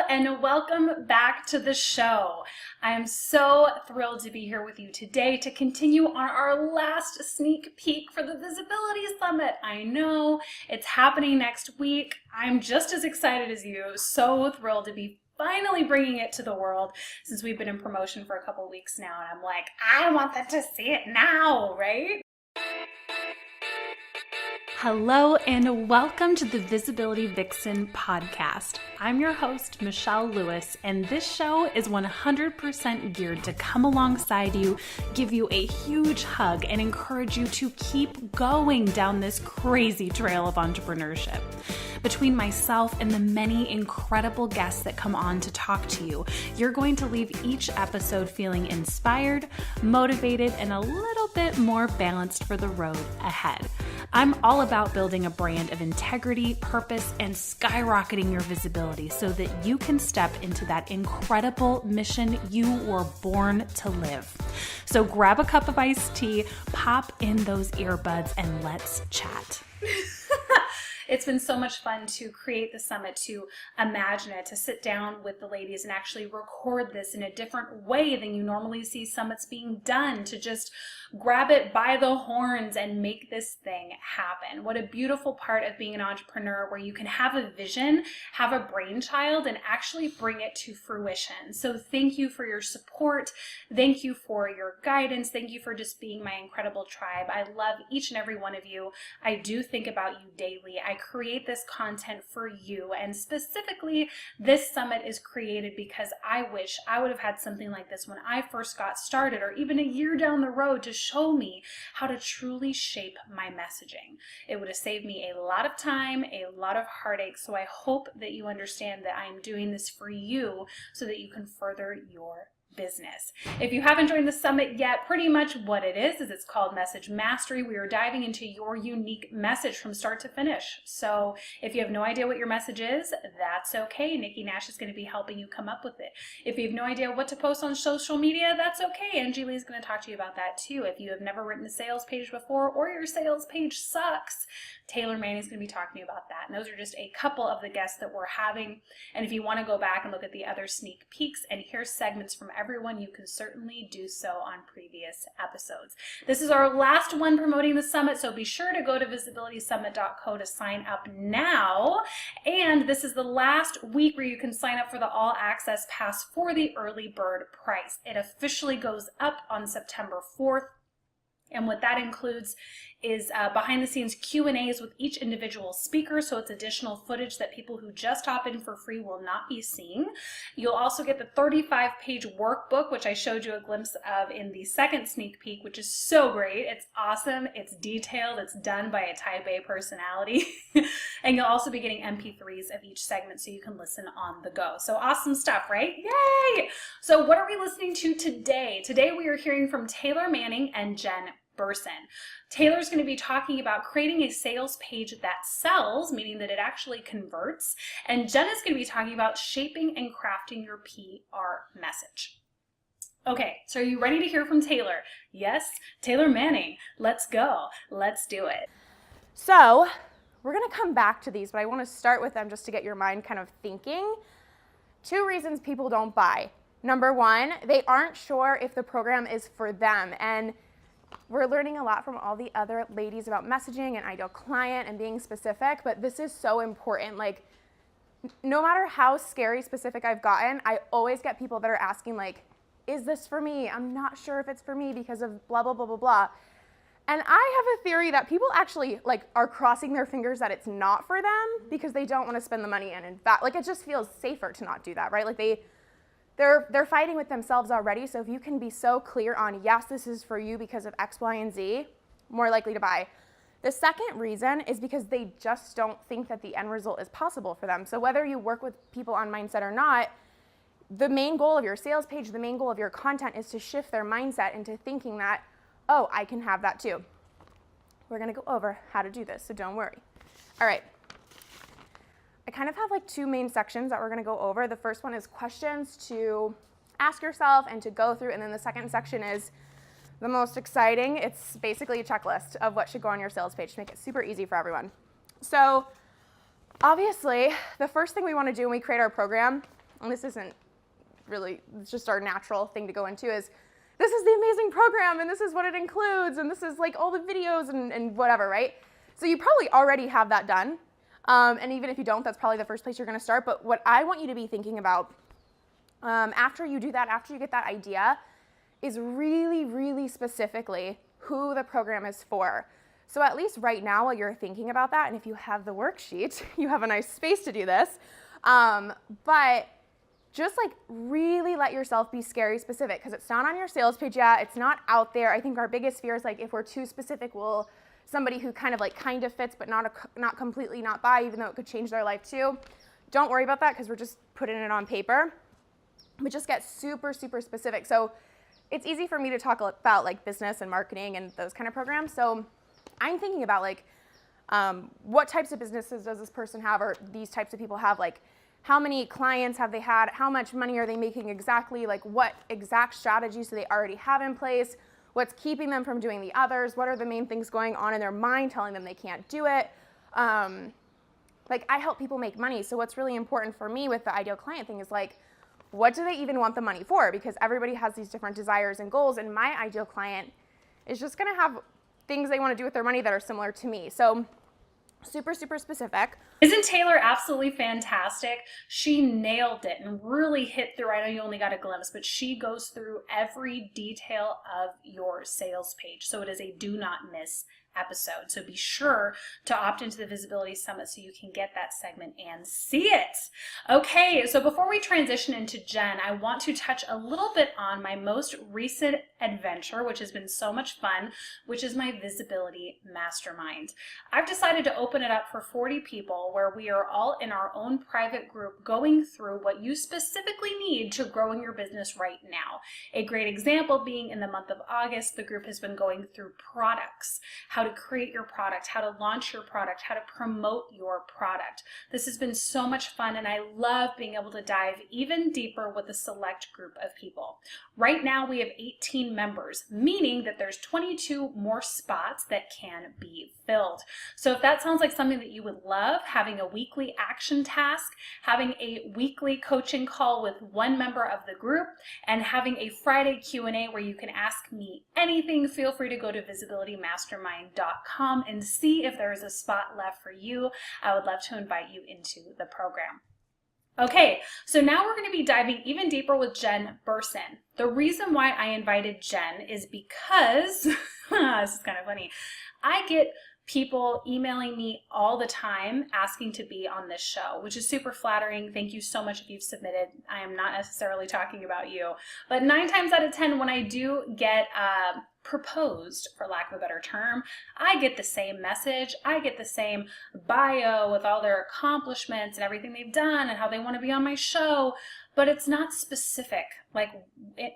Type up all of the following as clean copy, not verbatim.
and welcome back to the show. I am so thrilled to be here with you today to continue on our last sneak peek for the Visibility Summit. I know it's happening next week. I'm just as excited as you, so thrilled to be finally bringing it to the world since we've been in promotion for a couple weeks now, and I'm like, I want them to see it now, right? Hello and welcome to the Visibility Vixen podcast. I'm your host, Michelle Lewis, and this show is 100% geared to come alongside you, give you a huge hug, and encourage you to keep going down this crazy trail of entrepreneurship. Between myself and the many incredible guests that come on to talk to you, you're going to leave each episode feeling inspired, motivated, and a little bit more balanced for the road ahead. I'm all about building a brand of integrity, purpose, and skyrocketing your visibility so that you can step into that incredible mission you were born to live. So grab a cup of iced tea, pop in those earbuds, and let's chat. It's been so much fun to create the summit, to imagine it, to sit down with the ladies and actually record this in a different way than you normally see summits being done, to just grab it by the horns and make this thing happen. What a beautiful part of being an entrepreneur, where you can have a vision, have a brainchild, and actually bring it to fruition. So thank you for your support. Thank you for your guidance. Thank you for just being my incredible tribe. I love each and every one of you. I do think about you daily. I create this content for you, and specifically this summit is created because I wish I would have had something like this when I first got started, or even a year down the road, to show me how to truly shape my messaging. It would have saved me a lot of time, a lot of heartache. So I hope that you understand that I'm doing this for you so that you can further your business. If you haven't joined the summit yet, pretty much what it is it's called Message Mastery. We are diving into your unique message from start to finish. So if you have no idea what your message is, that's okay. Nikki Nash is going to be helping you come up with it. If you have no idea what to post on social media, that's okay. Angie Lee is going to talk to you about that too. If you have never written a sales page before, or your sales page sucks, Taylor Manning is going to be talking to you about that. And those are just a couple of the guests that we're having. And if you want to go back and look at the other sneak peeks and hear segments from everyone, you can certainly do so on previous episodes. This is our last one promoting the summit, so be sure to go to visibilitysummit.co to sign up now. And this is the last week where you can sign up for the All Access Pass for the early bird price. It officially goes up on September 4th. And what that includes is behind the scenes Q&As with each individual speaker. So it's additional footage that people who just hop in for free will not be seeing. You'll also get the 35-page workbook, which I showed you a glimpse of in the second sneak peek, which is so great. It's awesome. It's detailed. It's done by a type A personality. And you'll also be getting MP3s of each segment so you can listen on the go. So awesome stuff, right? Yay! So what are we listening to today? Today we are hearing from Taylor Manning and Jen Berson. Taylor's going to be talking about creating a sales page that sells, meaning that it actually converts. And Jen is going to be talking about shaping and crafting your PR message. Okay, so are you ready to hear from Taylor? Yes, Taylor Manning. Let's go. Let's do it. So we're going to come back to these, but I want to start with them just to get your mind kind of thinking. 2 reasons people don't buy. Number 1, they aren't sure if the program is for them. And we're learning a lot from all the other ladies about messaging and ideal client and being specific, but this is so important. Like, no matter how scary specific I've gotten, I always get people that are asking, like, is this for me? I'm not sure if it's for me because of blah, blah, blah, blah, blah. And I have a theory that people actually are crossing their fingers that it's not for them because they don't want to spend the money. And in fact, it just feels safer to not do that, right? They're fighting with themselves already. So if you can be so clear on, yes, this is for you because of X, Y, and Z, more likely to buy. The second reason is because they just don't think that the end result is possible for them. So whether you work with people on mindset or not, the main goal of your sales page, the main goal of your content is to shift their mindset into thinking that, oh, I can have that too. We're going to go over how to do this, so don't worry. All right. I kind of have 2 main sections that we're going to go over. The first one is questions to ask yourself and to go through, and then the second section is the most exciting. It's basically a checklist of what should go on your sales page to make it super easy for everyone. So obviously, the first thing we want to do when we create our program and this isn't really, it's just our natural thing to go into, is this is the amazing program and this is what it includes and this is like all the videos and whatever, right? So you probably already have that done. And even if you don't, that's probably the first place you're gonna start. But what I want you to be thinking about after you do that, after you get that idea, is really, really specifically who the program is for. So at least right now while you're thinking about that, and if you have the worksheet, you have a nice space to do this, but just like really let yourself be scary specific, because it's not on your sales page yet, it's not out there. I think our biggest fear is like if we're too specific, will somebody who kind of fits but not completely not buy, even though it could change their life too. Don't worry about that because we're just putting it on paper, but just get super, super specific. So it's easy for me to talk about like business and marketing and those kind of programs. So I'm thinking about like what types of businesses does this person have, or these types of people have, like how many clients have they had, how much money are they making exactly, like what exact strategies do they already have in place, what's keeping them from doing the others, what are the main things going on in their mind telling them they can't do it. Like I help people make money, so what's really important for me with the ideal client thing is like, what do they even want the money for? Because everybody has these different desires and goals, and my ideal client is just gonna have things they wanna do with their money that are similar to me. So super, super specific. Isn't Taylor absolutely fantastic? She nailed it and really hit through. I know you only got a glimpse, but she goes through every detail of your sales page. So it is a do not miss episode. So be sure to opt into the Visibility Summit so you can get that segment and see it. Okay, so before we transition into Jen, I want to touch a little bit on my most recent adventure, which has been so much fun, which is my Visibility Mastermind. I've decided to open it up for 40 people where we are all in our own private group going through what you specifically need to growing your business right now. A great example being in the month of August, the group has been going through products, how to create your product, how to launch your product, how to promote your product. This has been so much fun, and I love being able to dive even deeper with a select group of people. Right now we have 18 members, meaning that there's 22 more spots that can be filled. So if that sounds like something that you would love, having a weekly action task, having a weekly coaching call with one member of the group, and having a Friday Q&A where you can ask me anything, feel free to go to visibilitymastermind.com and see if there is a spot left for you. I would love to invite you into the program. Okay, so now we're going to be diving even deeper with Jen Berson. The reason why I invited Jen is because, this is kind of funny, I get people emailing me all the time asking to be on this show, which is super flattering. Thank you so much if you've submitted. I am not necessarily talking about you, but 9 times out of 10, when I do get proposed, for lack of a better term, I get the same message. I get the same bio with all their accomplishments and everything they've done and how they want to be on my show, but it's not specific. Like,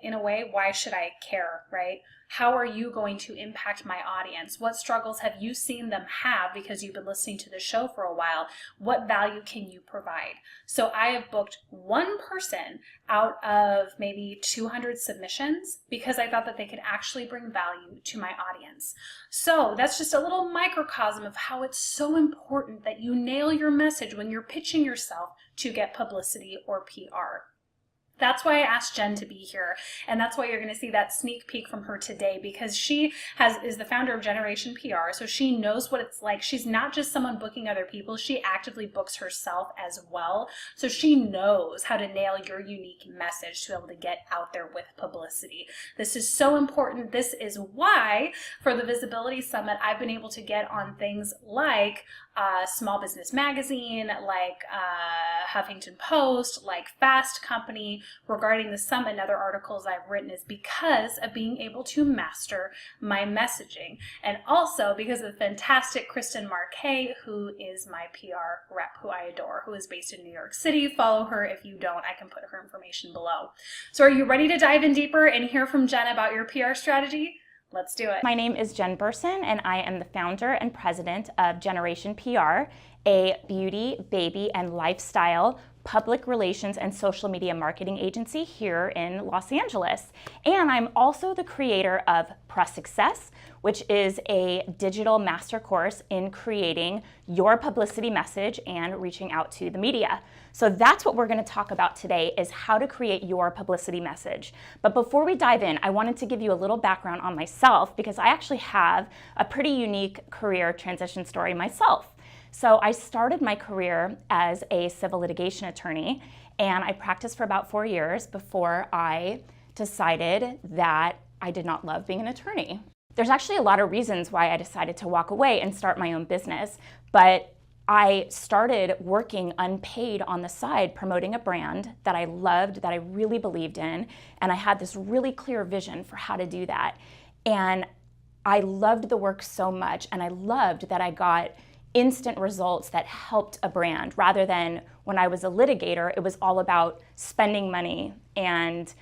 in a way, why should I care, right? How are you going to impact my audience? What struggles have you seen them have because you've been listening to the show for a while? What value can you provide? So I have booked one person out of maybe 200 submissions because I thought that they could actually bring value to my audience. So that's just a little microcosm of how it's so important that you nail your message when you're pitching yourself to get publicity or PR. That's why I asked Jen to be here, and that's why you're going to see that sneak peek from her today, because she is the founder of Generation PR, so she knows what it's like. She's not just someone booking other people, she actively books herself as well, so she knows how to nail your unique message to be able to get out there with publicity. This is so important. This is why for the Visibility Summit, I've been able to get on things like Small Business Magazine, like Huffington Post, like Fast Company, regarding the summit and other articles I've written, is because of being able to master my messaging. And also because of the fantastic Kristen Marquet, who is my PR rep, who I adore, who is based in New York City. Follow her. If you don't, I can put her information below. So are you ready to dive in deeper and hear from Jen about your PR strategy? Let's do it. My name is Jen Berson, and I am the founder and president of Generation PR, a beauty, baby, and lifestyle public relations and social media marketing agency here in Los Angeles. And I'm also the creator of Press Success, which is a digital master course in creating your publicity message and reaching out to the media. So that's what we're going to talk about today, is how to create your publicity message. But before we dive in, I wanted to give you a little background on myself, because I actually have a pretty unique career transition story myself. So I started my career as a civil litigation attorney, and I practiced for about 4 years before I decided that I did not love being an attorney. There's actually a lot of reasons why I decided to walk away and start my own business, but I started working unpaid on the side, promoting a brand that I loved, that I really believed in, and I had this really clear vision for how to do that. And I loved the work so much, and I loved that I got instant results that helped a brand, rather than when I was a litigator, it was all about spending money and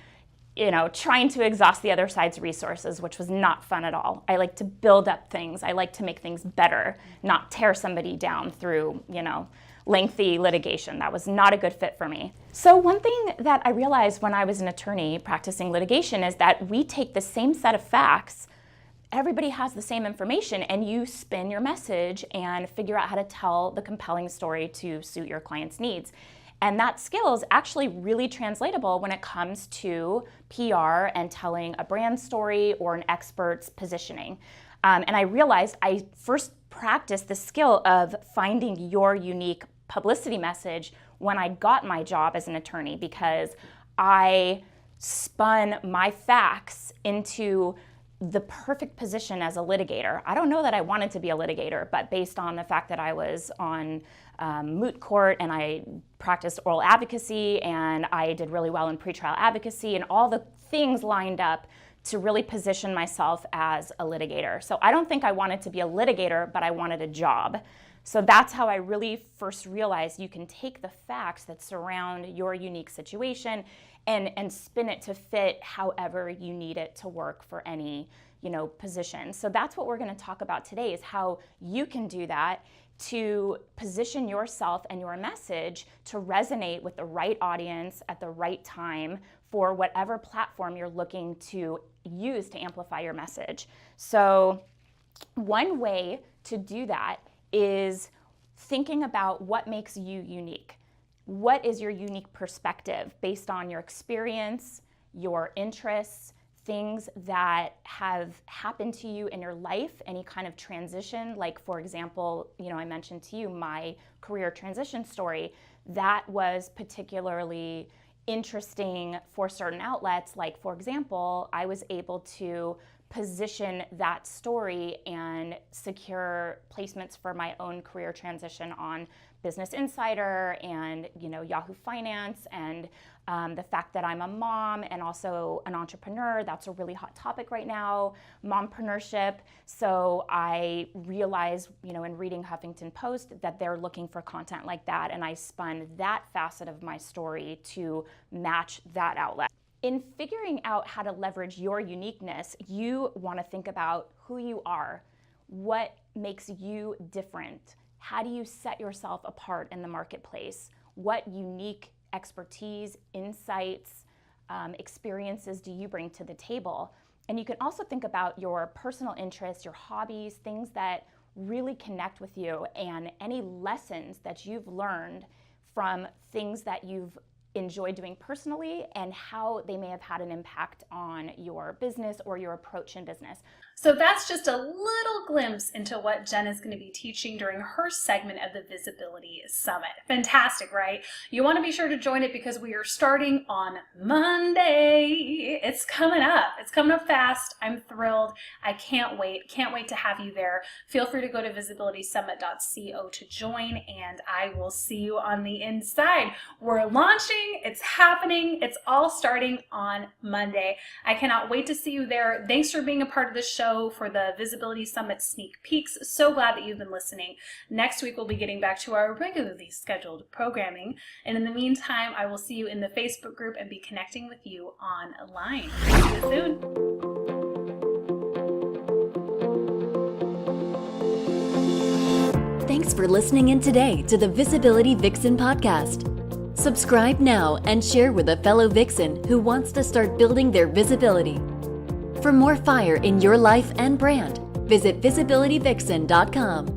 trying to exhaust the other side's resources, which was not fun at all. I like to build up things. I like to make things better, not tear somebody down through, lengthy litigation. That was not a good fit for me. So one thing that I realized when I was an attorney practicing litigation is that we take the same set of facts, everybody has the same information, and you spin your message and figure out how to tell the compelling story to suit your client's needs. And that skill is actually really translatable when it comes to PR and telling a brand story or an expert's positioning. And I realized I first practiced the skill of finding your unique publicity message when I got my job as an attorney, because I spun my facts into the perfect position as a litigator. I don't know that I wanted to be a litigator, but based on the fact that I was on moot court and I practiced oral advocacy and I did really well in pretrial advocacy, and all the things lined up to really position myself as a litigator. So I don't think I wanted to be a litigator, but I wanted a job. So that's how I really first realized you can take the facts that surround your unique situation and spin it to fit however you need it to work for any position. So that's what we're going to talk about today, is how you can do that to position yourself and your message to resonate with the right audience at the right time for whatever platform you're looking to use to amplify your message. So one way to do that is thinking about what makes you unique. What is your unique perspective based on your experience, your interests, things that have happened to you in your life, any kind of transition, like for example, I mentioned to you my career transition story. That was particularly interesting for certain outlets. Like for example, I was able to position that story and secure placements for my own career transition on Business Insider and Yahoo Finance, and the fact that I'm a mom and also an entrepreneur. That's a really hot topic right now, mompreneurship. So I realized, in reading Huffington Post, that they're looking for content like that, and I spun that facet of my story to match that outlet. In figuring out how to leverage your uniqueness, you want to think about who you are, what makes you different, how do you set yourself apart in the marketplace, what unique expertise, insights, experiences do you bring to the table. And you can also think about your personal interests, your hobbies, things that really connect with you, and any lessons that you've learned from things that you've enjoyed doing personally and how they may have had an impact on your business or your approach in business. So that's just a little glimpse into what Jen is going to be teaching during her segment of the Visibility Summit. Fantastic, right? You want to be sure to join it because we are starting on Monday. It's coming up. It's coming up fast. I'm thrilled. I can't wait. Can't wait to have you there. Feel free to go to visibilitysummit.co to join, and I will see you on the inside. We're launching. It's happening. It's all starting on Monday. I cannot wait to see you there. Thanks for being a part of the show for the Visibility Summit sneak peeks. So glad that you've been listening. Next week, we'll be getting back to our regularly scheduled programming. And in the meantime, I will see you in the Facebook group and be connecting with you online. See you soon. Thanks for listening in today to the Visibility Vixen podcast. Subscribe now and share with a fellow Vixen who wants to start building their visibility. For more fire in your life and brand, visit visibilityvixen.com.